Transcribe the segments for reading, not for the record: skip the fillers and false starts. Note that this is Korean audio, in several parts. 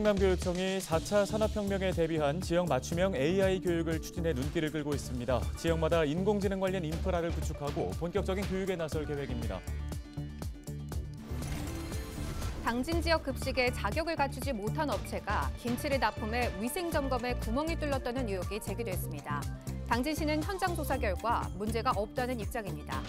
충남교육청이 4차 산업혁명에 대비한 지역 맞춤형 AI 교육을 추진해 눈길을 끌고 있습니다. 지역마다 인공지능 관련 인프라를 구축하고 본격적인 교육에 나설 계획입니다. 당진 지역 급식에 자격을 갖추지 못한 업체가 김치를 납품해 위생 점검에 구멍이 뚫렸다는 의혹이 제기됐습니다. 당진시는 현장 조사 결과 문제가 없다는 입장입니다.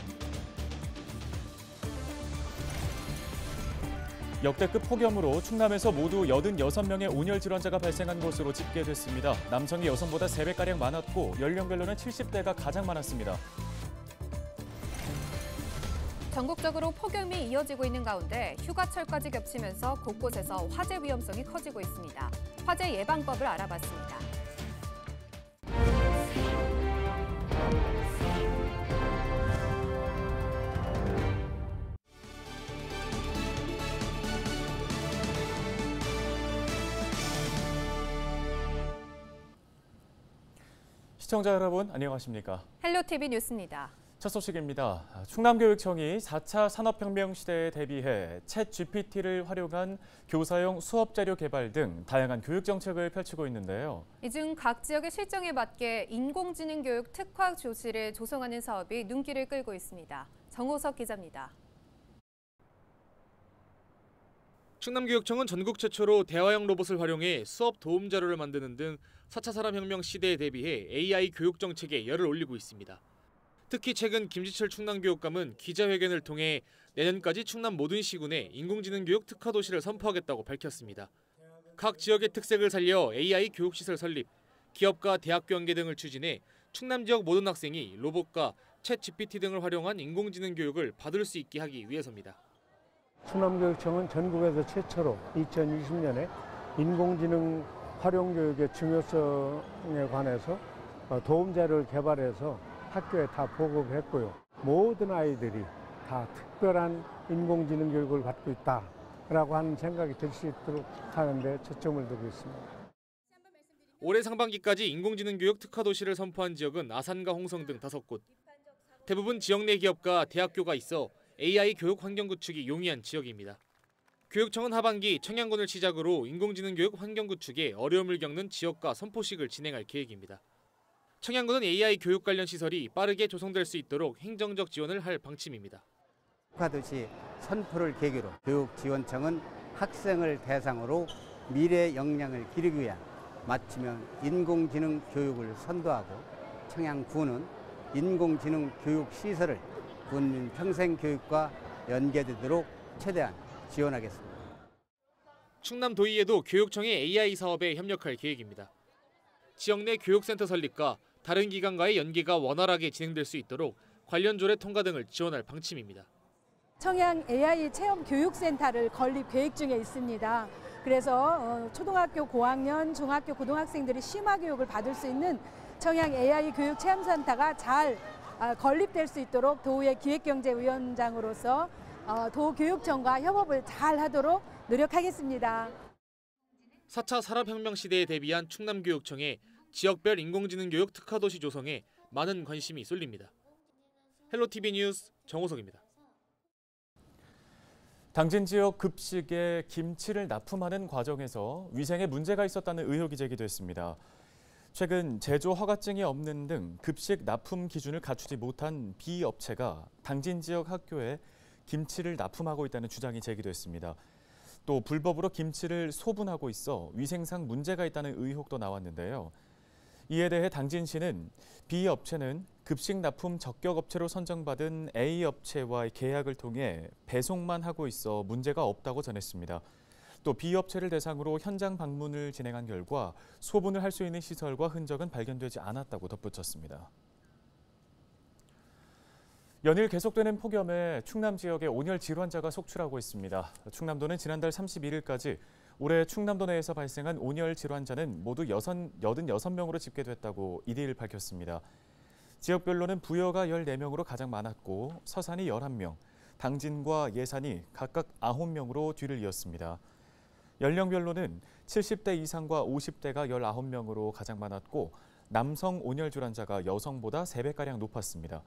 역대급 폭염으로 충남에서 모두 86명의 온열 질환자가 발생한 것으로 집계됐습니다. 남성이 여성보다 3배가량 많았고 연령별로는 70대가 가장 많았습니다. 전국적으로 폭염이 이어지고 있는 가운데 휴가철까지 겹치면서 곳곳에서 화재 위험성이 커지고 있습니다. 화재 예방법을 알아봤습니다. 시청자 여러분, 안녕하십니까? 헬로티비 뉴스입니다. 첫 소식입니다. 충남교육청이 4차 산업혁명 시대에 대비해 챗GPT를 활용한 교사용 수업자료 개발 등 다양한 교육 정책을 펼치고 있는데요. 이 중 각 지역의 실정에 맞게 인공지능 교육 특화 교실을 조성하는 사업이 눈길을 끌고 있습니다. 정호석 기자입니다. 충남교육청은 전국 최초로 대화형 로봇을 활용해 수업 도움 자료를 만드는 등 4차 산업혁명 시대에 대비해 AI 교육 정책에 열을 올리고 있습니다. 특히 최근 김지철 충남교육감은 기자회견을 통해 내년까지 충남 모든 시군에 인공지능 교육 특화 도시를 선포하겠다고 밝혔습니다. 각 지역의 특색을 살려 AI 교육시설 설립, 기업과 대학교 연계 등을 추진해 충남 지역 모든 학생이 로봇과 챗GPT 등을 활용한 인공지능 교육을 받을 수 있게 하기 위해서입니다. 충남교육청은 전국에서 최초로 2020년에 인공지능 활용 교육의 중요성에 관해서 도움자료를 개발해서 학교에 다 보급했고요. 모든 아이들이 다 특별한 인공지능 교육을 받고 있다라고 하는 생각이 들 수 있도록 하는데 초점을 두고 있습니다. 올해 상반기까지 인공지능 교육 특화 도시를 선포한 지역은 아산과 홍성 등 5곳. 대부분 지역 내 기업과 대학교가 있어 AI 교육 환경 구축이 용이한 지역입니다. 교육청은 하반기 청양군을 시작으로 인공지능 교육 환경 구축에 어려움을 겪는 지역과 선포식을 진행할 계획입니다. 청양군은 AI 교육 관련 시설이 빠르게 조성될 수 있도록 행정적 지원을 할 방침입니다. 특화도시 선포를 계기로 교육지원청은 학생을 대상으로 미래 역량을 기르기 위한 맞춤형 인공지능 교육을 선도하고 청양군은 인공지능 교육 시설을 국민 평생교육과 연계되도록 최대한 지원하겠습니다. 충남도의회도 교육청의 AI 사업에 협력할 계획입니다. 지역 내 교육센터 설립과 다른 기관과의 연계가 원활하게 진행될 수 있도록 관련 조례 통과 등을 지원할 방침입니다. 청양 AI 체험 교육센터를 건립 계획 중에 있습니다. 그래서 초등학교 고학년, 중학교 고등학생들이 심화 교육을 받을 수 있는 청양 AI 교육 체험센터가 잘 건립될 수 있도록 도의 기획경제위원장으로서 도교육청과 협업을 잘 하도록 노력하겠습니다. 4차 산업혁명 시대에 대비한 충남교육청의 지역별 인공지능 교육 특화도시 조성에 많은 관심이 쏠립니다. 헬로티비 뉴스 정호석입니다. 당진 지역 급식에 김치를 납품하는 과정에서 위생에 문제가 있었다는 의혹이 제기됐습니다. 최근 제조 허가증이 없는 등 급식 납품 기준을 갖추지 못한 B업체가 당진 지역 학교에 김치를 납품하고 있다는 주장이 제기됐습니다. 또 불법으로 김치를 소분하고 있어 위생상 문제가 있다는 의혹도 나왔는데요. 이에 대해 당진시는 B업체는 급식 납품 적격업체로 선정받은 A업체와의 계약을 통해 배송만 하고 있어 문제가 없다고 전했습니다. 또 B업체를 대상으로 현장 방문을 진행한 결과 소분을 할 수 있는 시설과 흔적은 발견되지 않았다고 덧붙였습니다. 연일 계속되는 폭염에 충남 지역에 온열 질환자가 속출하고 있습니다. 충남도는 지난달 31일까지 올해 충남도 내에서 발생한 온열 질환자는 모두 86명으로 집계됐다고 이들 밝혔습니다. 지역별로는 부여가 14명으로 가장 많았고 서산이 11명, 당진과 예산이 각각 9명으로 뒤를 이었습니다. 연령별로는 70대 이상과 50대가 19명으로 가장 많았고 남성 온열 질환자가 여성보다 3배가량 높았습니다.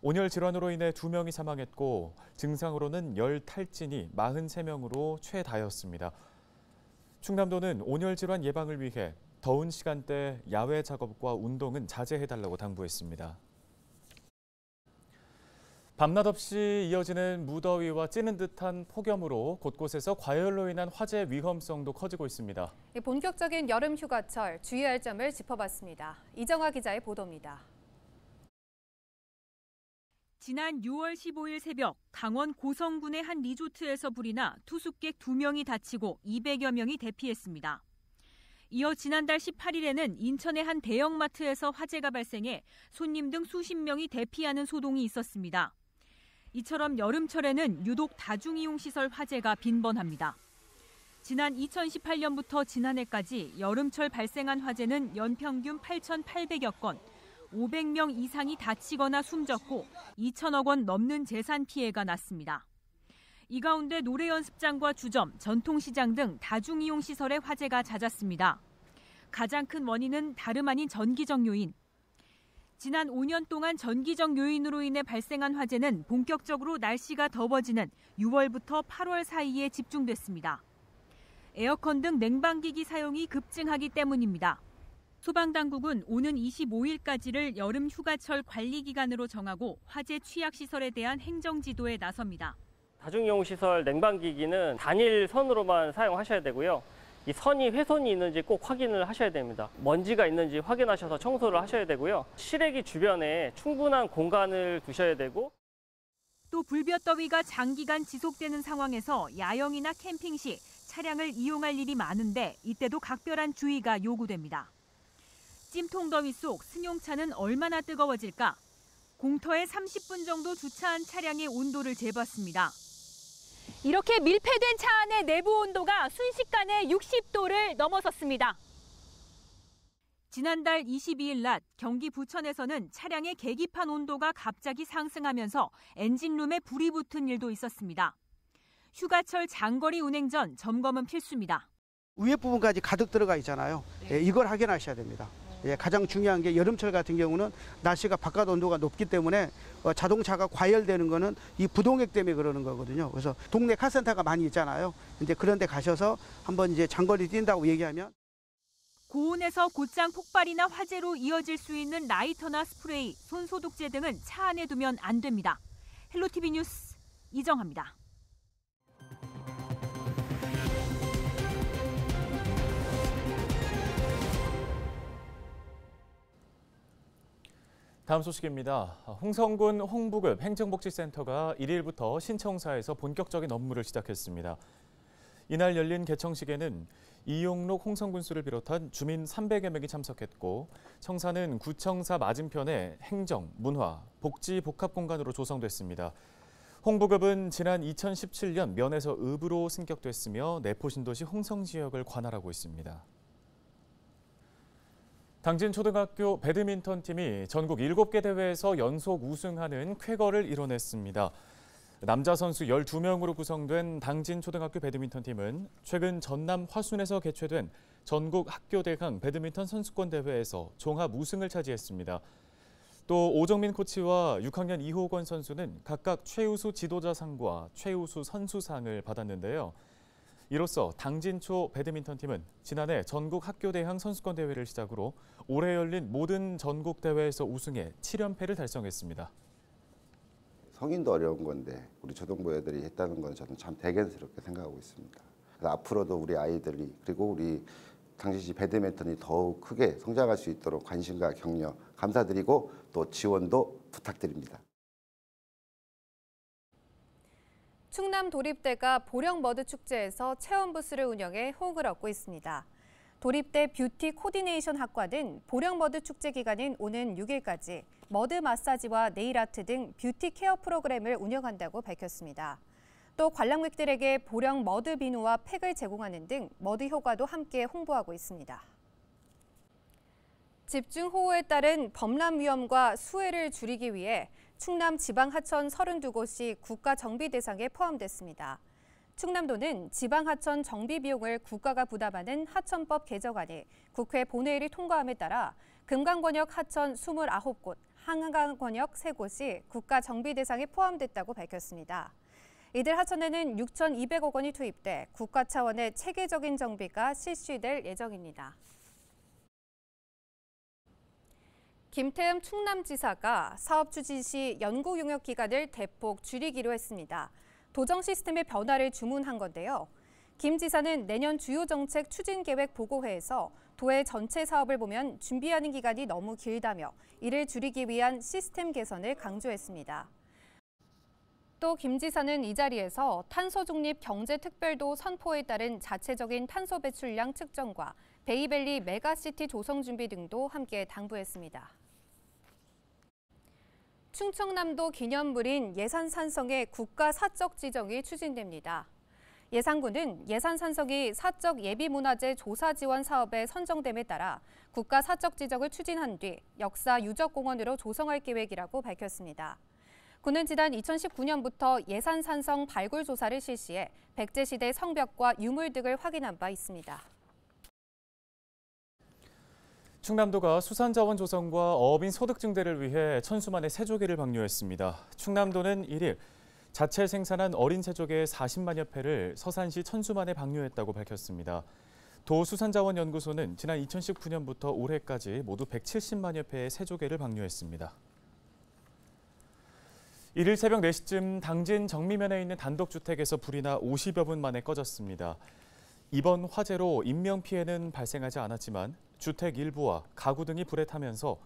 온열 질환으로 인해 2명이 사망했고 증상으로는 열 탈진이 43명으로 최다였습니다. 충남도는 온열 질환 예방을 위해 더운 시간대 야외 작업과 운동은 자제해달라고 당부했습니다. 밤낮 없이 이어지는 무더위와 찌는 듯한 폭염으로 곳곳에서 과열로 인한 화재 위험성도 커지고 있습니다. 본격적인 여름 휴가철 주의할 점을 짚어봤습니다. 이정아 기자의 보도입니다. 지난 6월 15일 새벽 강원 고성군의 한 리조트에서 불이 나 투숙객 2명이 다치고 200여 명이 대피했습니다. 이어 지난달 18일에는 인천의 한 대형마트에서 화재가 발생해 손님 등 수십 명이 대피하는 소동이 있었습니다. 이처럼 여름철에는 유독 다중이용시설 화재가 빈번합니다. 지난 2018년부터 지난해까지 여름철 발생한 화재는 연평균 8,800여 건, 500명 이상이 다치거나 숨졌고 2천억 원 넘는 재산 피해가 났습니다. 이 가운데 노래 연습장과 주점, 전통시장 등 다중이용시설의 화재가 잦았습니다. 가장 큰 원인은 다름 아닌 전기적 요인. 지난 5년 동안 전기적 요인으로 인해 발생한 화재는 본격적으로 날씨가 더워지는 6월부터 8월 사이에 집중됐습니다. 에어컨 등 냉방기기 사용이 급증하기 때문입니다. 소방당국은 오는 25일까지를 여름 휴가철 관리 기간으로 정하고 화재 취약 시설에 대한 행정지도에 나섭니다. 다중이용시설 냉방기기는 단일 선으로만 사용하셔야 되고요. 이 선이 훼손이 있는지 꼭 확인을 하셔야 됩니다. 먼지가 있는지 확인하셔서 청소를 하셔야 되고요. 실외기 주변에 충분한 공간을 두셔야 되고 또 불볕더위가 장기간 지속되는 상황에서 야영이나 캠핑 시 차량을 이용할 일이 많은데 이때도 각별한 주의가 요구됩니다. 찜통더위 속 승용차는 얼마나 뜨거워질까? 공터에 30분 정도 주차한 차량의 온도를 재봤습니다. 이렇게 밀폐된 차 안의 내부 온도가 순식간에 60도를 넘어섰습니다. 지난달 22일 낮 경기 부천에서는 차량의 계기판 온도가 갑자기 상승하면서 엔진룸에 불이 붙은 일도 있었습니다. 휴가철 장거리 운행 전 점검은 필수입니다. 위에 부분까지 가득 들어가 있잖아요. 이걸 확인하셔야 됩니다. 가장 중요한 게 여름철 같은 경우는 날씨가 바깥 온도가 높기 때문에 자동차가 과열되는 거는 이 부동액 때문에 그러는 거거든요. 그래서 동네 카센터가 많이 있잖아요. 근데 그런 데 가셔서 한번 이제 장거리 뛴다고 얘기하면 고온에서 곧장 폭발이나 화재로 이어질 수 있는 라이터나 스프레이, 손소독제 등은 차 안에 두면 안 됩니다. 헬로티비 뉴스 이정아입니다. 다음 소식입니다. 홍성군 홍부급 행정복지센터가 1일부터 신청사에서 본격적인 업무를 시작했습니다. 이날 열린 개청식에는 이용록 홍성군수를 비롯한 주민 300여 명이 참석했고 청사는 구청사 맞은편에 행정, 문화, 복지 복합공간으로 조성됐습니다. 홍부급은 지난 2017년 면에서 읍으로 승격됐으며 내포신도시 홍성지역을 관할하고 있습니다. 당진초등학교 배드민턴팀이 전국 7개 대회에서 연속 우승하는 쾌거를 이뤄냈습니다. 남자 선수 12명으로 구성된 당진초등학교 배드민턴팀은 최근 전남 화순에서 개최된 전국 학교대강 배드민턴 선수권 대회에서 종합 우승을 차지했습니다. 또 오정민 코치와 6학년 이호건 선수는 각각 최우수 지도자상과 최우수 선수상을 받았는데요. 이로써 당진초 배드민턴팀은 지난해 전국 학교대항 선수권 대회를 시작으로 올해 열린 모든 전국 대회에서 우승해 7연패를 달성했습니다. 성인도 어려운 건데 우리 초등부 애들이 했다는 건 저는 참 대견스럽게 생각하고 있습니다. 그래서 앞으로도 우리 아이들이 그리고 우리 당진시 배드민턴이 더욱 크게 성장할 수 있도록 관심과 격려 감사드리고 또 지원도 부탁드립니다. 충남 도립대가 보령머드 축제에서 체험 부스를 운영해 호응을 얻고 있습니다. 도립대 뷰티 코디네이션 학과는 보령머드 축제 기간인 오는 6일까지 머드 마사지와 네일아트 등 뷰티 케어 프로그램을 운영한다고 밝혔습니다. 또 관람객들에게 보령 머드 비누와 팩을 제공하는 등 머드 효과도 함께 홍보하고 있습니다. 집중호우에 따른 범람 위험과 수해를 줄이기 위해 충남 지방 하천 32곳이 국가 정비 대상에 포함됐습니다. 충남도는 지방 하천 정비 비용을 국가가 부담하는 하천법 개정안이 국회 본회의를 통과함에 따라 금강권역 하천 29곳, 한강권역 3곳이 국가 정비 대상에 포함됐다고 밝혔습니다. 이들 하천에는 6,200억 원이 투입돼 국가 차원의 체계적인 정비가 실시될 예정입니다. 김태흠 충남지사가 사업 추진 시 연구 용역 기간을 대폭 줄이기로 했습니다. 도정 시스템의 변화를 주문한 건데요. 김 지사는 내년 주요 정책 추진 계획 보고회에서 도의 전체 사업을 보면 준비하는 기간이 너무 길다며 이를 줄이기 위한 시스템 개선을 강조했습니다. 또 김 지사는 이 자리에서 탄소 중립 경제 특별도 선포에 따른 자체적인 탄소 배출량 측정과 베이밸리 메가시티 조성 준비 등도 함께 당부했습니다. 충청남도 기념물인 예산산성의 국가 사적 지정이 추진됩니다. 예산군은 예산산성이 사적 예비문화재 조사 지원 사업에 선정됨에 따라 국가 사적 지정을 추진한 뒤 역사 유적공원으로 조성할 계획이라고 밝혔습니다. 군은 지난 2019년부터 예산산성 발굴 조사를 실시해 백제시대 성벽과 유물 등을 확인한 바 있습니다. 충남도가 수산자원 조성과 어업인 소득 증대를 위해 천수만의 새조개를 방류했습니다. 충남도는 1일 자체 생산한 어린 새조개 40만여 회를 서산시 천수만에 방류했다고 밝혔습니다. 도수산자원연구소는 지난 2019년부터 올해까지 모두 170만여 회의 새조개를 방류했습니다. 1일 새벽 4시쯤 당진 정미면에 있는 단독주택에서 불이 나 50여 분 만에 꺼졌습니다. 이번 화재로 인명피해는 발생하지 않았지만 주택 일부와 가구 등이 불에 타면서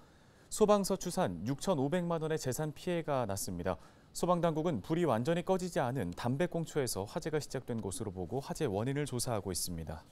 소방서 추산 6,500만 원의 재산 피해가 났습니다. 소방당국은 불이 완전히 꺼지지 않은 담배꽁초에서 화재가 시작된 것으로 보고 화재 원인을 조사하고 있습니다.